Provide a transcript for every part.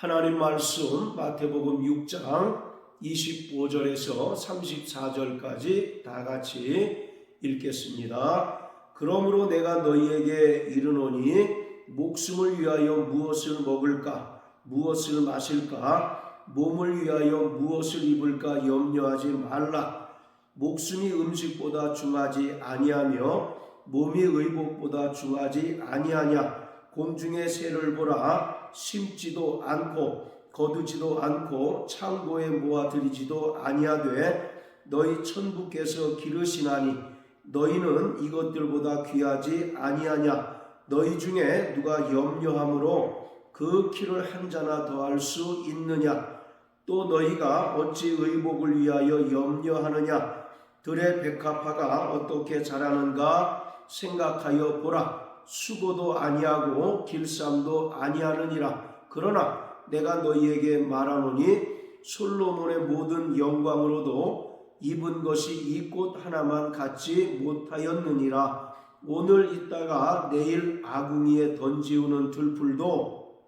하나님 말씀 마태복음 6장 25절에서 34절까지 다 같이 읽겠습니다. 그러므로 내가 너희에게 이르노니 목숨을 위하여 무엇을 먹을까 무엇을 마실까 몸을 위하여 무엇을 입을까 염려하지 말라. 목숨이 음식보다 중하지 아니하며 몸이 의복보다 중하지 아니하냐. 공중의 새를 보라. 심지도 않고 거두지도 않고 창고에 모아들이지도 아니하되 너희 천부께서 기르시나니 너희는 이것들보다 귀하지 아니하냐. 너희 중에 누가 염려함으로 그 키를 한 자나 더할 수 있느냐. 또 너희가 어찌 의복을 위하여 염려하느냐. 들의 백합화가 어떻게 자라는가 생각하여 보라. 수고도 아니하고 길쌈도 아니하느니라. 그러나 내가 너희에게 말하노니 솔로몬의 모든 영광으로도 입은 것이 이 꽃 하나만 갖지 못하였느니라. 오늘 있다가 내일 아궁이에 던지우는 들풀도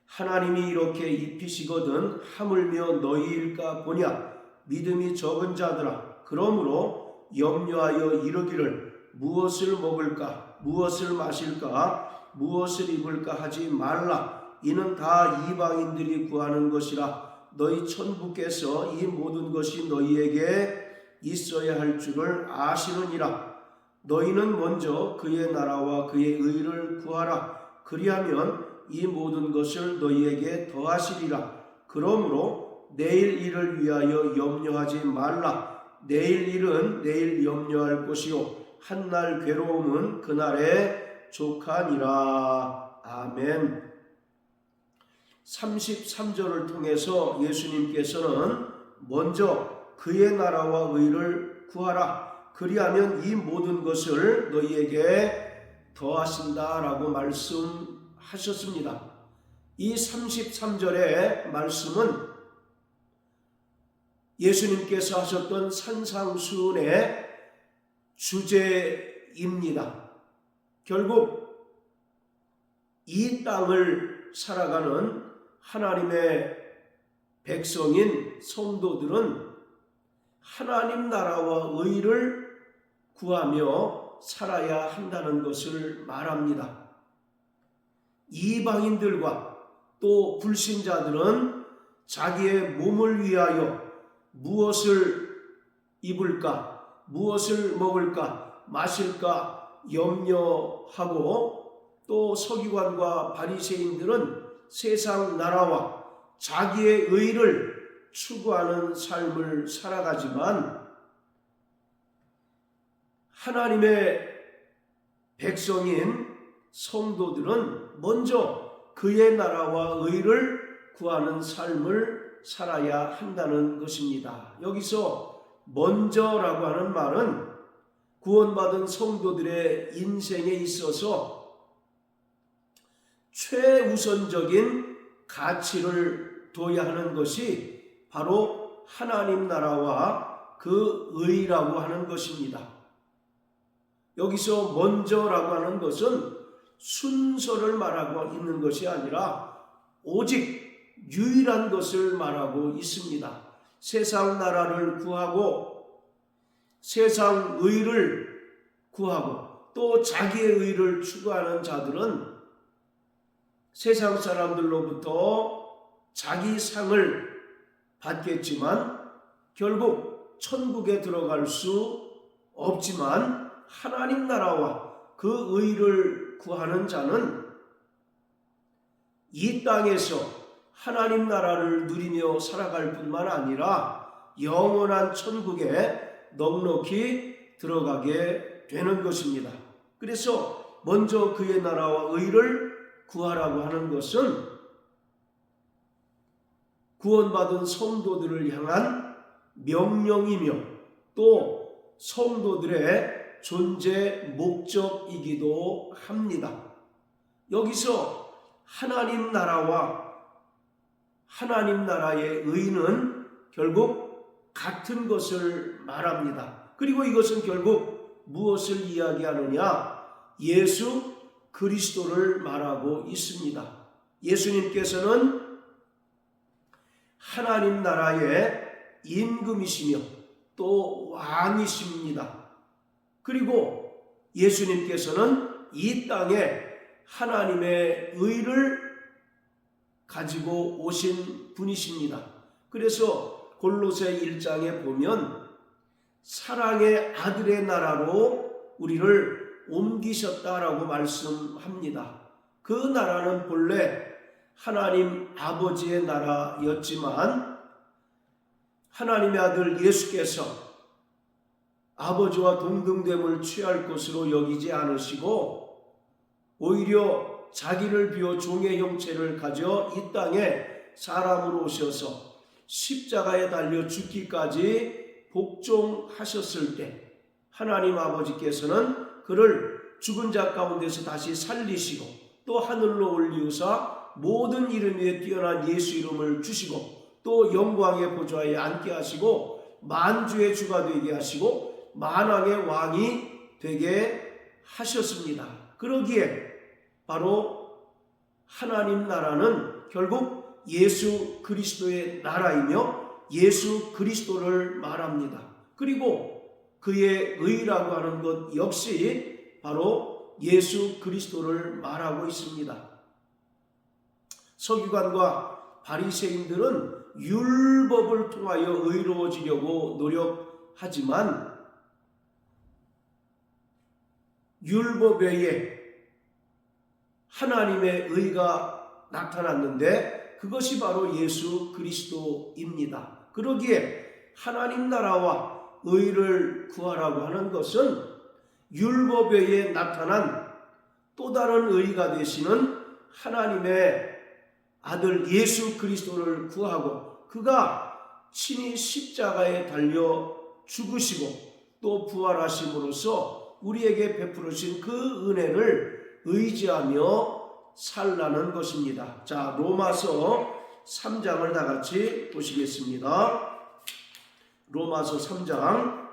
하나님이 이렇게 입히시거든 하물며 너희일까 보냐. 믿음이 적은 자들아, 그러므로 염려하여 이르기를 무엇을 먹을까 무엇을 마실까 무엇을 입을까 하지 말라. 이는 다 이방인들이 구하는 것이라. 너희 천부께서 이 모든 것이 너희에게 있어야 할 줄을 아시느니라. 너희는 먼저 그의 나라와 그의 의를 구하라. 그리하면 이 모든 것을 너희에게 더하시리라. 그러므로 내일 일을 위하여 염려하지 말라. 내일 일은 내일 염려할 것이요 한날 괴로움은 그날에 족하니라. 아멘. 33절을 통해서 예수님께서는 먼저 그의 나라와 의를 구하라. 그리하면 이 모든 것을 너희에게 더하신다라고 말씀하셨습니다. 이 33절의 말씀은 예수님께서 하셨던 산상수훈의 주제입니다. 결국 이 땅을 살아가는 하나님의 백성인 성도들은 하나님 나라와 의를 구하며 살아야 한다는 것을 말합니다. 이방인들과 또 불신자들은 자기의 몸을 위하여 무엇을 입을까 무엇을 먹을까 마실까 염려하고 또 서기관과 바리새인들은 세상 나라와 자기의 의를 추구하는 삶을 살아가지만 하나님의 백성인 성도들은 먼저 그의 나라와 의를 구하는 삶을 살아야 한다는 것입니다. 여기서 먼저라고 하는 말은 구원받은 성도들의 인생에 있어서 최우선적인 가치를 둬야 하는 것이 바로 하나님 나라와 그 의라고 하는 것입니다. 여기서 먼저라고 하는 것은 순서를 말하고 있는 것이 아니라 오직 유일한 것을 말하고 있습니다. 세상 나라를 구하고 세상 의를 구하고 또 자기의 의를 추구하는 자들은 세상 사람들로부터 자기 상을 받겠지만 결국 천국에 들어갈 수 없지만 하나님 나라와 그 의를 구하는 자는 이 땅에서 하나님 나라를 누리며 살아갈 뿐만 아니라 영원한 천국에 넉넉히 들어가게 되는 것입니다. 그래서 먼저 그의 나라와 의를 구하라고 하는 것은 구원받은 성도들을 향한 명령이며 또 성도들의 존재 목적이기도 합니다. 여기서 하나님 나라와 하나님 나라의 의는 결국 같은 것을 말합니다. 그리고 이것은 결국 무엇을 이야기하느냐? 예수 그리스도를 말하고 있습니다. 예수님께서는 하나님 나라의 임금이시며 또 왕이십니다. 그리고 예수님께서는 이 땅에 하나님의 의를 가지고 오신 분이십니다. 그래서 골로새 1장에 보면 사랑의 아들의 나라로 우리를 옮기셨다라고 말씀합니다. 그 나라는 본래 하나님 아버지의 나라였지만 하나님의 아들 예수께서 아버지와 동등됨을 취할 것으로 여기지 않으시고 오히려 자기를 비워 종의 형체를 가져 이 땅에 사람으로 오셔서 십자가에 달려 죽기까지 복종하셨을 때 하나님 아버지께서는 그를 죽은 자 가운데서 다시 살리시고 또 하늘로 올리우사 모든 이름 위에 뛰어난 예수 이름을 주시고 또 영광의 보좌에 앉게 하시고 만주의 주가 되게 하시고 만왕의 왕이 되게 하셨습니다. 그러기에 바로 하나님 나라는 결국 예수 그리스도의 나라이며 예수 그리스도를 말합니다. 그리고 그의 의라고 하는 것 역시 바로 예수 그리스도를 말하고 있습니다. 서기관과 바리새인들은 율법을 통하여 의로워지려고 노력하지만 율법 외에 하나님의 의가 나타났는데 그것이 바로 예수 그리스도입니다. 그러기에 하나님 나라와 의를 구하라고 하는 것은 율법 외에 나타난 또 다른 의가 되시는 하나님의 아들 예수 그리스도를 구하고 그가 친히 십자가에 달려 죽으시고 또 부활하심으로써 우리에게 베풀으신 그 은혜를 의지하며 살라는 것입니다. 자, 로마서 3장을 다 같이 보시겠습니다. 로마서 3장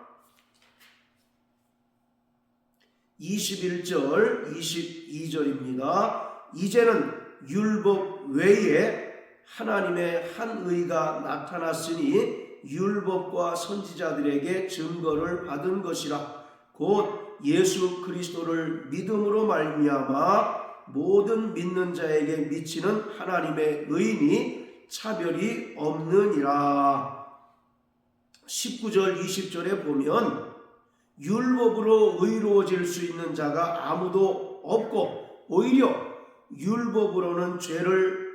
21절 22절입니다. 이제는 율법 외에 하나님의 한 의가 나타났으니 율법과 선지자들에게 증거를 받은 것이라. 곧 예수 그리스도를 믿음으로 말미암아 모든 믿는 자에게 미치는 하나님의 의인이 차별이 없느니라. 19절 20절에 보면 율법으로 의로워질 수 있는 자가 아무도 없고 오히려 율법으로는 죄를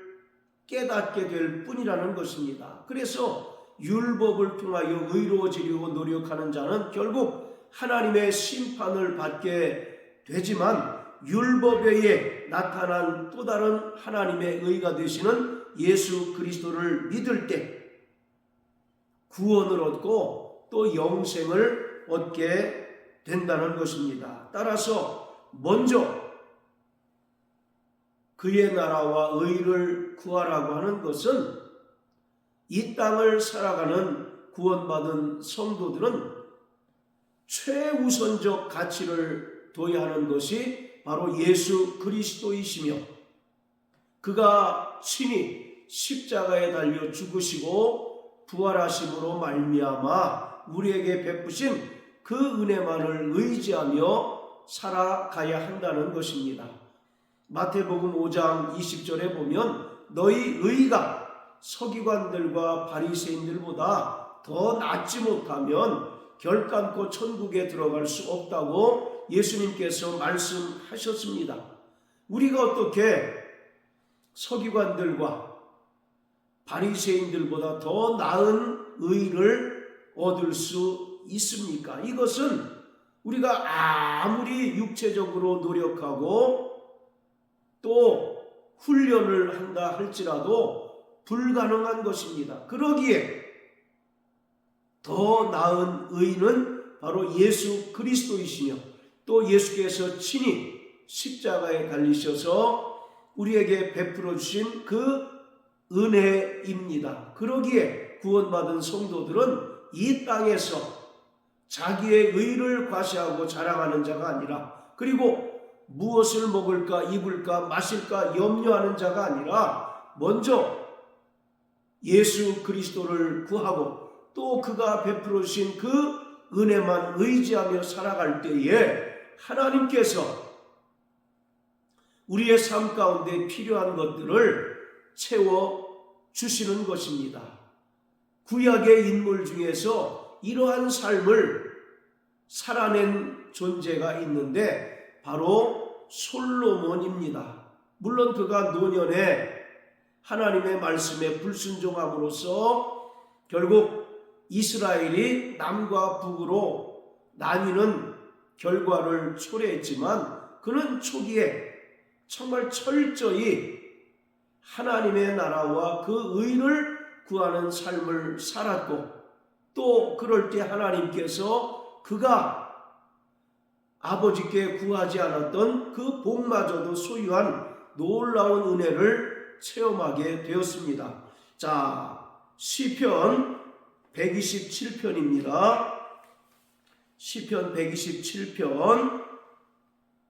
깨닫게 될 뿐이라는 것입니다. 그래서 율법을 통하여 의로워지려고 노력하는 자는 결국 하나님의 심판을 받게 되지만 율법 외에 나타난 또 다른 하나님의 의가 되시는 예수 그리스도를 믿을 때 구원을 얻고 또 영생을 얻게 된다는 것입니다. 따라서 먼저 그의 나라와 의를 구하라고 하는 것은 이 땅을 살아가는 구원받은 성도들은 최우선적 가치를 둬야 하는 것이 바로 예수 그리스도이시며 그가 친히 십자가에 달려 죽으시고 부활하심으로 말미암아 우리에게 베푸신 그 은혜만을 의지하며 살아가야 한다는 것입니다. 마태복음 5장 20절에 보면 너희 의가 서기관들과 바리새인들보다 더 낫지 못하면 결단코 천국에 들어갈 수 없다고 예수님께서 말씀하셨습니다. 우리가 어떻게 서기관들과 바리새인들보다 더 나은 의를 얻을 수 있습니까? 이것은 우리가 아무리 육체적으로 노력하고 또 훈련을 한다 할지라도 불가능한 것입니다. 그러기에 더 나은 의는 바로 예수 그리스도이시며 또 예수께서 친히 십자가에 달리셔서 우리에게 베풀어 주신 그 은혜입니다. 그러기에 구원받은 성도들은 이 땅에서 자기의 의를 과시하고 자랑하는 자가 아니라 그리고 무엇을 먹을까 입을까 마실까 염려하는 자가 아니라 먼저 예수 그리스도를 구하고 또 그가 베풀어 주신 그 은혜만 의지하며 살아갈 때에 하나님께서 우리의 삶 가운데 필요한 것들을 채워주시는 것입니다. 구약의 인물 중에서 이러한 삶을 살아낸 존재가 있는데 바로 솔로몬입니다. 물론 그가 노년에 하나님의 말씀에 불순종함으로써 결국 이스라엘이 남과 북으로 나뉘는 결과를 초래했지만 그는 초기에 정말 철저히 하나님의 나라와 그 의를 구하는 삶을 살았고 또 그럴 때 하나님께서 그가 아버지께 구하지 않았던 그 복마저도 소유한 놀라운 은혜를 체험하게 되었습니다. 자, 시편 127편입니다. 시편 127편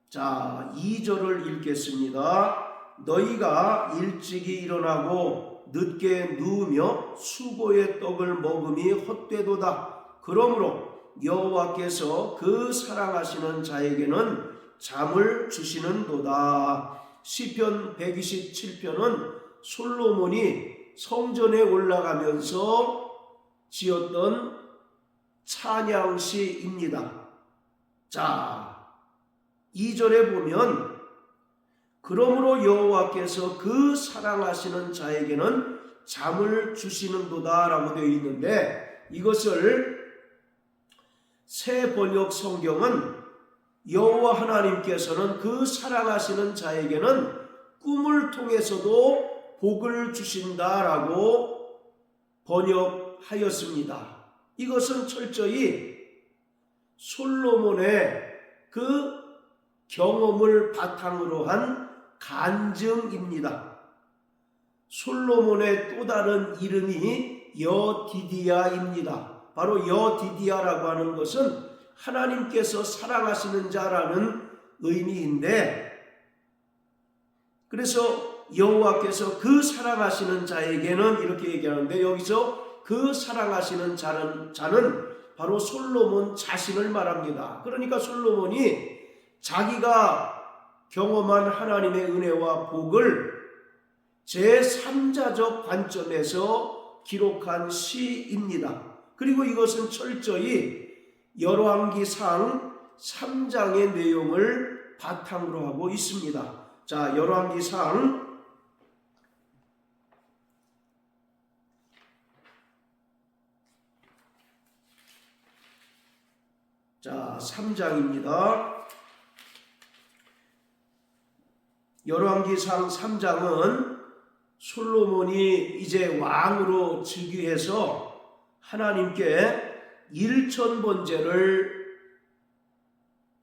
자 2절을 읽겠습니다. 너희가 일찍이 일어나고 늦게 누우며 수고의 떡을 먹음이 헛되도다. 그러므로 여호와께서 그 사랑하시는 자에게는 잠을 주시는도다. 시편 127편은 솔로몬이 성전에 올라가면서 지었던 찬양시입니다. 자, 2절에 보면 그러므로 여호와께서 그 사랑하시는 자에게는 잠을 주시는도다 라고 되어 있는데 이것을 새 번역 성경은 여호와 하나님께서는 그 사랑하시는 자에게는 꿈을 통해서도 복을 주신다라고 번역하였습니다. 이것은 철저히 솔로몬의 그 경험을 바탕으로 한 간증입니다. 솔로몬의 또 다른 이름이 여디디야입니다. 바로 여디디야라고 하는 것은 하나님께서 사랑하시는 자라는 의미인데 그래서 여호와께서 그 사랑하시는 자에게는 이렇게 얘기하는데 여기서 그 사랑하시는 자는 바로 솔로몬 자신을 말합니다. 그러니까 솔로몬이 자기가 경험한 하나님의 은혜와 복을 제3자적 관점에서 기록한 시입니다. 그리고 이것은 철저히 열왕기상 3장의 내용을 바탕으로 하고 있습니다. 자, 열왕기상 3장입니다. 열왕기상 3장은 솔로몬이 이제 왕으로 즉위해서 하나님께 일천번제를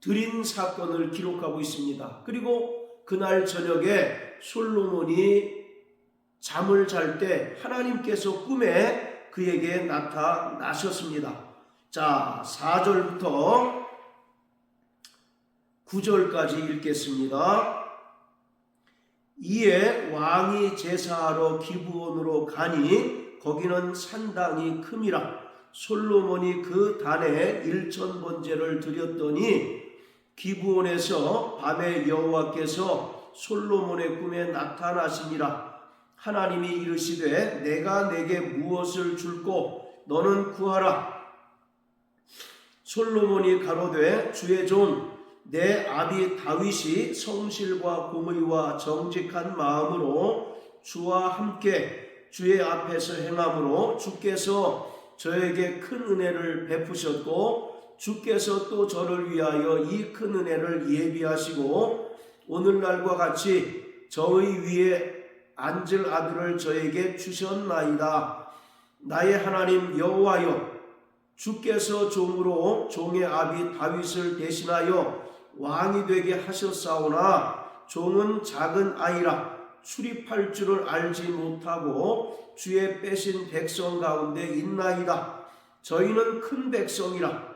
드린 사건을 기록하고 있습니다. 그리고 그날 저녁에 솔로몬이 잠을 잘 때 하나님께서 꿈에 그에게 나타나셨습니다. 자, 4절부터 9절까지 읽겠습니다. 이에 왕이 제사하러 기브온으로 가니 거기는 산당이 큼이라. 솔로몬이 그 단에 일천번제를 드렸더니 기브온에서 밤에 여호와께서 솔로몬의 꿈에 나타나시니라. 하나님이 이르시되 내가 내게 무엇을 줄꼬 너는 구하라. 솔로몬이 가로되 주의 종 내 아비 다윗이 성실과 공의와 정직한 마음으로 주와 함께 주의 앞에서 행함으로 주께서 저에게 큰 은혜를 베푸셨고 주께서 또 저를 위하여 이 큰 은혜를 예비하시고 오늘날과 같이 저의 위에 앉을 아들을 저에게 주셨나이다. 나의 하나님 여호와여 주께서 종으로 종의 아비 다윗을 대신하여 왕이 되게 하셨사오나 종은 작은 아이라 출입할 줄을 알지 못하고 주의 빼신 백성 가운데 있나이다. 저희는 큰 백성이라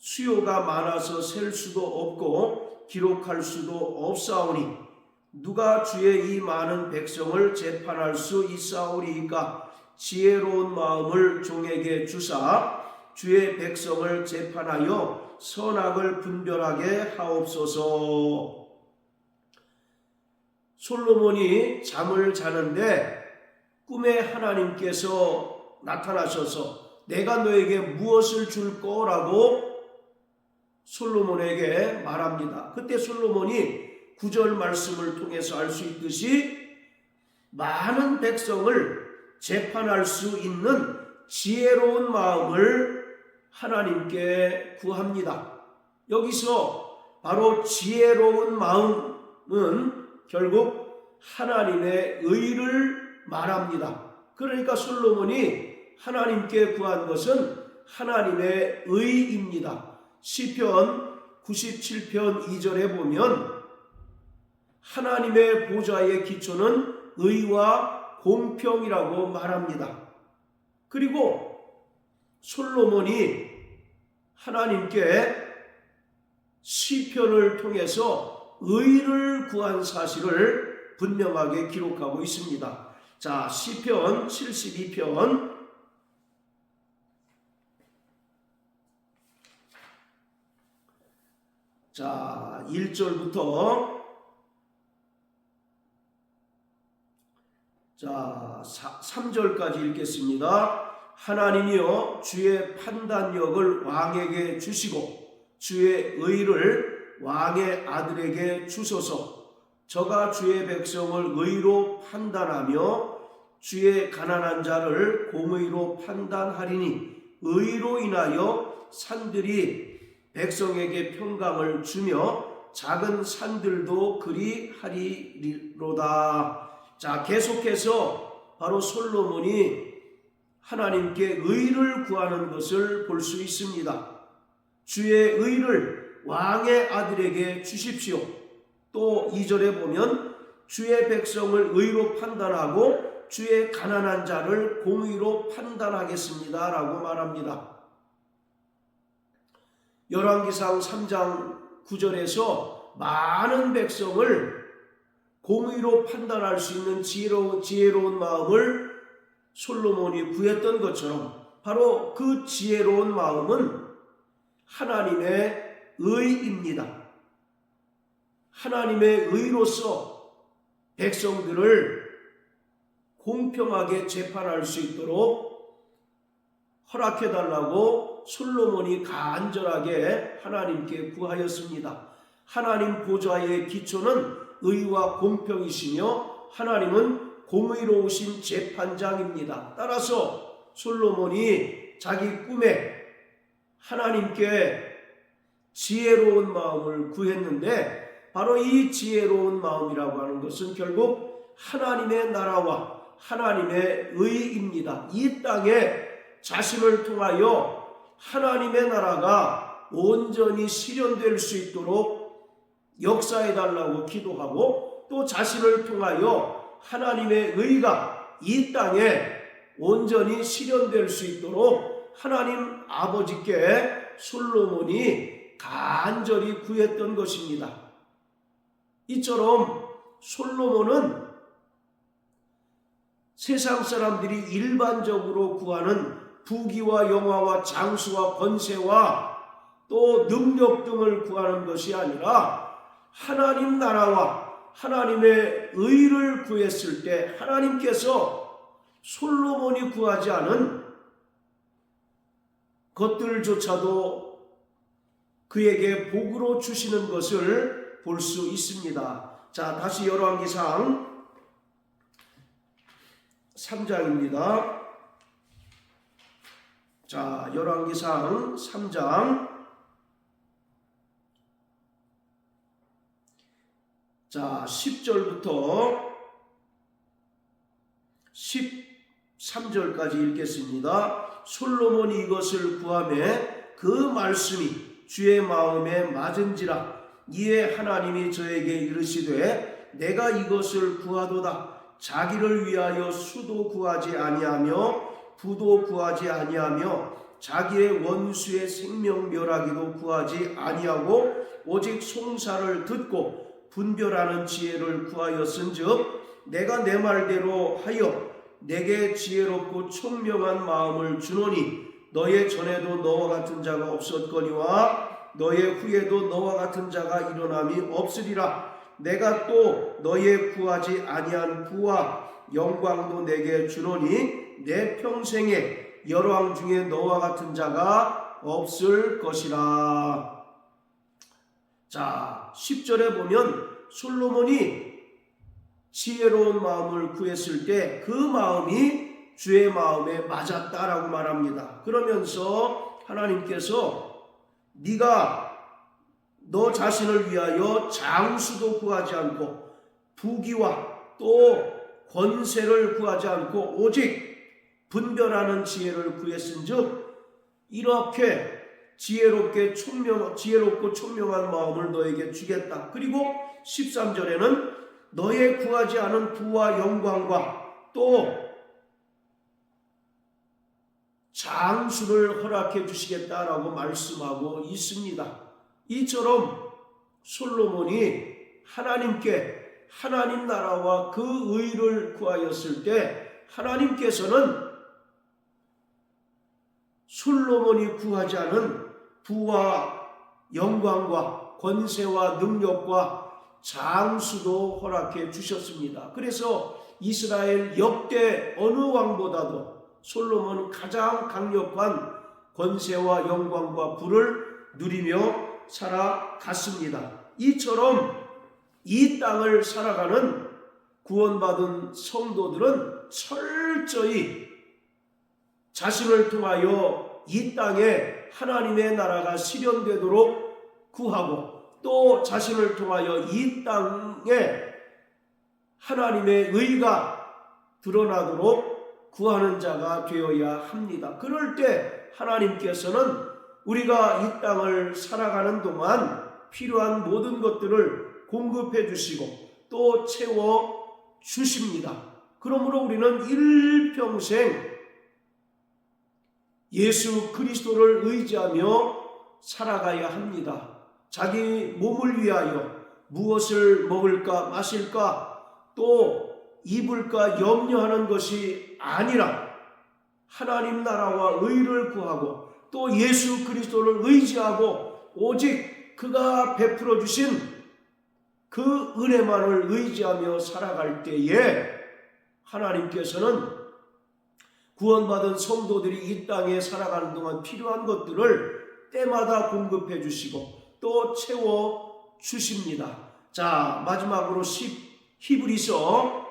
수요가 많아서 셀 수도 없고 기록할 수도 없사오니 누가 주의 이 많은 백성을 재판할 수 있사오리이까. 지혜로운 마음을 종에게 주사 주의 백성을 재판하여 선악을 분별하게 하옵소서. 솔로몬이 잠을 자는데 꿈에 하나님께서 나타나셔서 내가 너에게 무엇을 줄 거라고 솔로몬에게 말합니다. 그때 솔로몬이 9절 말씀을 통해서 알 수 있듯이 많은 백성을 재판할 수 있는 지혜로운 마음을 하나님께 구합니다. 여기서 바로 지혜로운 마음은 결국 하나님의 의를 말합니다. 그러니까 솔로몬이 하나님께 구한 것은 하나님의 의입니다. 시편 97편 2절에 보면 하나님의 보좌의 기초는 의와 공평이라고 말합니다. 그리고 솔로몬이 하나님께 시편을 통해서 의를 구한 사실을 분명하게 기록하고 있습니다. 자, 시편 72편 자 1절부터 자 3절까지 읽겠습니다. 하나님이여 주의 판단력을 왕에게 주시고 주의 의를 왕의 아들에게 주소서. 저가 주의 백성을 의로 판단하며 주의 가난한 자를 공의로 판단하리니 의로 인하여 산들이 백성에게 평강을 주며 작은 산들도 그리 하리로다. 자, 계속해서 바로 솔로몬이 하나님께 의를 구하는 것을 볼 수 있습니다. 주의 의를 왕의 아들에게 주십시오. 또 2절에 보면 주의 백성을 의로 판단하고 주의 가난한 자를 공의로 판단하겠습니다 라고 말합니다. 열왕기상 3장 9절에서 많은 백성을 공의로 판단할 수 있는 지혜로운 마음을 솔로몬이 구했던 것처럼 바로 그 지혜로운 마음은 하나님의 의입니다. 하나님의 의로서 백성들을 공평하게 재판할 수 있도록 허락해달라고 솔로몬이 간절하게 하나님께 구하였습니다. 하나님 보좌의 기초는 의와 공평이시며 하나님은 공의로우신 재판장입니다. 따라서 솔로몬이 자기 꿈에 하나님께 지혜로운 마음을 구했는데 바로 이 지혜로운 마음이라고 하는 것은 결국 하나님의 나라와 하나님의 의입니다. 이 땅에 자신을 통하여 하나님의 나라가 온전히 실현될 수 있도록 역사해달라고 기도하고 또 자신을 통하여 하나님의 의가 이 땅에 온전히 실현될 수 있도록 하나님 아버지께 솔로몬이 간절히 구했던 것입니다. 이처럼 솔로몬은 세상 사람들이 일반적으로 구하는 부귀와 영화와 장수와 권세와 또 능력 등을 구하는 것이 아니라 하나님 나라와 하나님의 의를 구했을 때 하나님께서 솔로몬이 구하지 않은 것들조차도 그에게 복으로 주시는 것을 볼 수 있습니다. 자, 다시 열왕기상 3장입니다. 자, 열왕기상 3장 자 10절부터 13절까지 읽겠습니다. 솔로몬이 이것을 구하매 그 말씀이 주의 마음에 맞은지라. 이에 하나님이 저에게 이르시되 내가 이것을 구하도다. 자기를 위하여 수도 구하지 아니하며 부도 구하지 아니하며 자기의 원수의 생명 멸하기도 구하지 아니하고 오직 송사를 듣고 분별하는 지혜를 구하였은즉 내가 내 말대로 하여 내게 지혜롭고 총명한 마음을 주노니 너의 전에도 너와 같은 자가 없었거니와 너의 후에도 너와 같은 자가 일어남이 없으리라. 내가 또 너의 구하지 아니한 부와 영광도 내게 주노니 내 평생에 열왕 중에 너와 같은 자가 없을 것이라. 자, 10절에 보면 솔로몬이 지혜로운 마음을 구했을 때 그 마음이 주의 마음에 맞았다라고 말합니다. 그러면서 하나님께서 네가 너 자신을 위하여 장수도 구하지 않고 부귀와 또 권세를 구하지 않고 오직 분별하는 지혜를 구했은즉 이렇게 지혜롭고 총명한 마음을 너에게 주겠다. 그리고 13절에는 너의 구하지 않은 부와 영광과 또 장수를 허락해 주시겠다라고 말씀하고 있습니다. 이처럼 솔로몬이 하나님께 하나님 나라와 그 의를 구하였을 때 하나님께서는 솔로몬이 구하지 않은 부와 영광과 권세와 능력과 장수도 허락해 주셨습니다. 그래서 이스라엘 역대 어느 왕보다도 솔로몬은 가장 강력한 권세와 영광과 부를 누리며 살아갔습니다. 이처럼 이 땅을 살아가는 구원받은 성도들은 철저히 자신을 통하여 이 땅에 하나님의 나라가 실현되도록 구하고 또 자신을 통하여 이 땅에 하나님의 의가 드러나도록 구하는 자가 되어야 합니다. 그럴 때 하나님께서는 우리가 이 땅을 살아가는 동안 필요한 모든 것들을 공급해 주시고 또 채워 주십니다. 그러므로 우리는 일평생 예수 그리스도를 의지하며 살아가야 합니다. 자기 몸을 위하여 무엇을 먹을까 마실까 또 입을까 염려하는 것이 아니라 하나님 나라와 의를 구하고 또 예수 그리스도를 의지하고 오직 그가 베풀어 주신 그 은혜만을 의지하며 살아갈 때에 하나님께서는 구원받은 성도들이 이 땅에 살아가는 동안 필요한 것들을 때마다 공급해 주시고 또 채워 주십니다. 자, 마지막으로 히브리서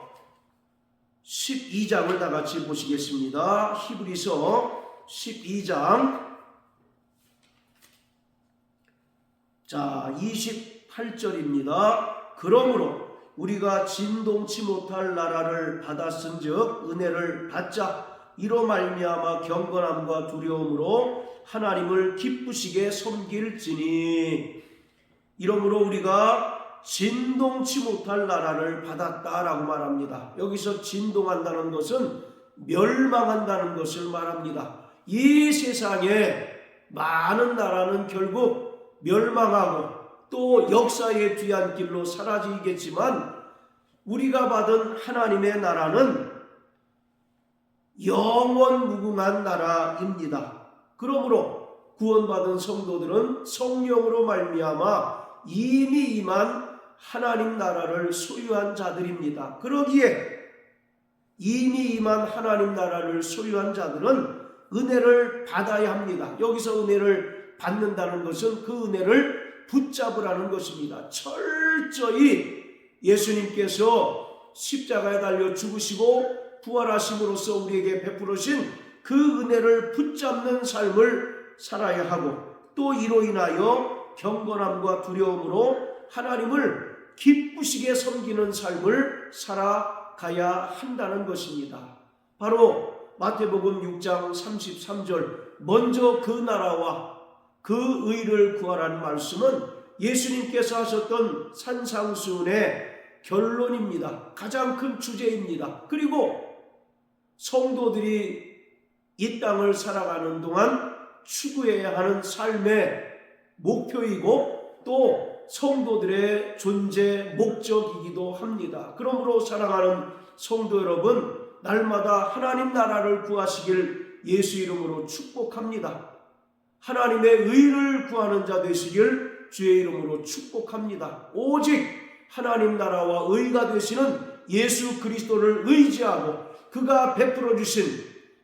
12장을 다 같이 보시겠습니다. 히브리서 12장 자 28절입니다. 그러므로 우리가 진동치 못할 나라를 받았은즉 은혜를 받자. 이로 말미암아 경건함과 두려움으로 하나님을 기쁘시게 섬길지니. 이러므로 우리가 진동치 못할 나라를 받았다라고 말합니다. 여기서 진동한다는 것은 멸망한다는 것을 말합니다. 이 세상에 많은 나라는 결국 멸망하고 또 역사의 뒤안길로 사라지겠지만 우리가 받은 하나님의 나라는 영원 무궁한 나라입니다. 그러므로 구원받은 성도들은 성령으로 말미암아 이미 임한 하나님 나라를 소유한 자들입니다. 그러기에 이미 임한 하나님 나라를 소유한 자들은 은혜를 받아야 합니다. 여기서 은혜를 받는다는 것은 그 은혜를 붙잡으라는 것입니다. 철저히 예수님께서 십자가에 달려 죽으시고 부활하심으로써 우리에게 베풀으신 그 은혜를 붙잡는 삶을 살아야 하고 또 이로 인하여 경건함과 두려움으로 하나님을 기쁘시게 섬기는 삶을 살아가야 한다는 것입니다. 바로 마태복음 6장 33절 먼저 그 나라와 그 의를 구하라는 말씀은 예수님께서 하셨던 산상수훈의 결론입니다. 가장 큰 주제입니다. 그리고 성도들이 이 땅을 살아가는 동안 추구해야 하는 삶의 목표이고 또 성도들의 존재 목적이기도 합니다. 그러므로 사랑하는 성도 여러분, 날마다 하나님 나라를 구하시길 예수 이름으로 축복합니다. 하나님의 의를 구하는 자 되시길 주의 이름으로 축복합니다. 오직 하나님 나라와 의가 되시는 예수 그리스도를 의지하고 그가 베풀어 주신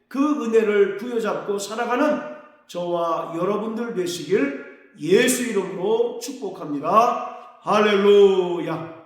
그 은혜를 부여잡고 살아가는 저와 여러분들 되시길 예수 이름으로 축복합니다. 할렐루야.